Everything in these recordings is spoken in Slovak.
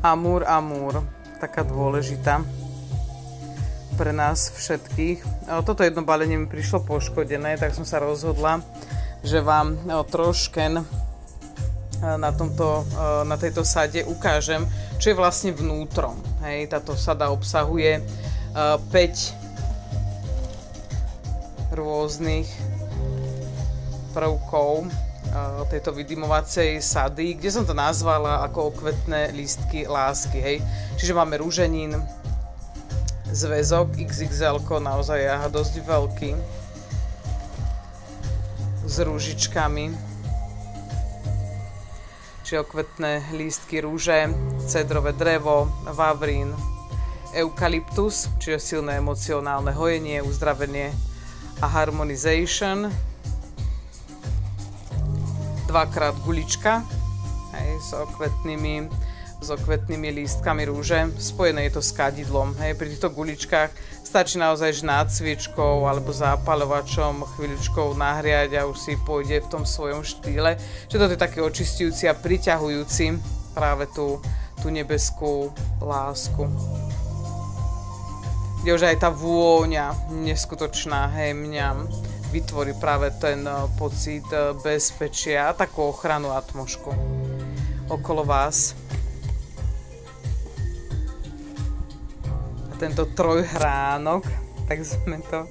Amúr, taká dôležitá pre nás všetkých. Toto jedno balenie mi prišlo poškodené, tak som sa rozhodla, že vám trošken na tejto sade ukážem, čo je vlastne vnútrom. Hej, táto sada obsahuje 5 rôznych prvkov tejto vydymovacej sady, kde som to nazvala ako okvetné lístky lásky. Hej. Čiže máme rúženín, zväzok XXL, naozaj dosť veľký, s rúžičkami. Čiže okvetné lístky rúže, cedrové drevo, vavrín, eukalyptus, čiže silné emocionálne hojenie, uzdravenie a harmonization. Dvakrát gulička, hej, s okvetnými lístkami rúže. Spojené je to s kadidlom. Hej. Pri týchto guličkách stačí naozaj nad sviečkou alebo zápaľovačom chvíľučkou nahriať a už si pôjde v tom svojom štýle. Čiže toto je taký očistujúci a priťahujúci práve tú nebeskú lásku. Kde už aj tá vôňa neskutočná, hej, mňam vytvorí práve ten pocit bezpečia a takú ochranu atmošku okolo vás. A tento trojhránok, tak sme to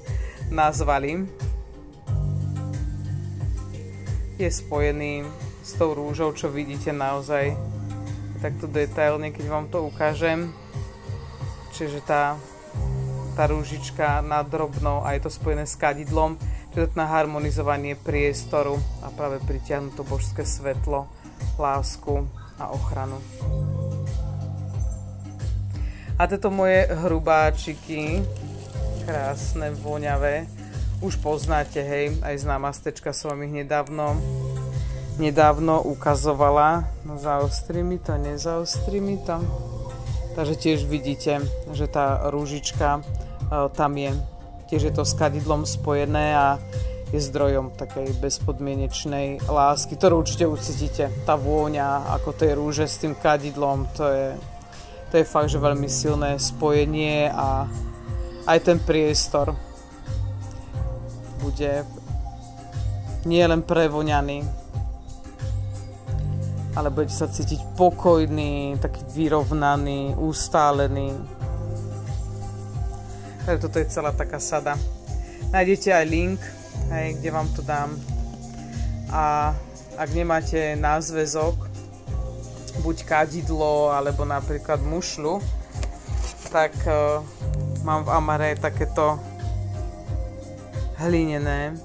nazvali, je spojený s tou rúžou, čo vidíte naozaj takto detailne, keď vám to ukážem. Čiže tá rúžička nad drobnou a je to spojené s kadidlom, čiže na harmonizovanie priestoru a práve pritiahnuť to božské svetlo, lásku a ochranu. A tieto moje hrubáčiky, krásne, voňavé, už poznáte, hej, aj z námastečka som vám ich nedávno ukazovala. No zaostri mi to, nezaostri mi to. Takže tiež vidíte, že tá rúžička tam je. Tiež je to s kadidlom spojené a je zdrojom takej bezpodmienečnej lásky, ktorú určite ucítite. Tá vôňa ako tej rúže s tým kadidlom, to je fakt, že veľmi silné spojenie a aj ten priestor bude nie len prevoňaný, ale budete sa cítiť pokojný, taký vyrovnaný, ustálený. Takže toto je celá taká sada. Nájdete aj link, hej, kde vám to dám. A ak nemáte názväzok, buď kadidlo, alebo napríklad mušľu, tak mám v Amare takéto hlinené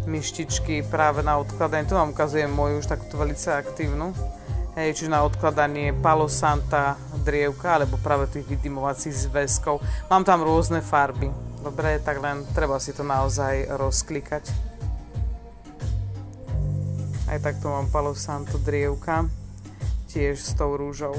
myštičky práve na odkladanie. Tu vám ukazujem moju už takúto veľmi aktívnu. Hej, čiže na odkladanie Palo Santa drievka, alebo práve tých vydymovacích zväzkov. Mám tam rôzne farby. Dobre, tak len treba si to naozaj rozklikať. Aj takto mám Palo Santo drievka, tiež s tou rúžou.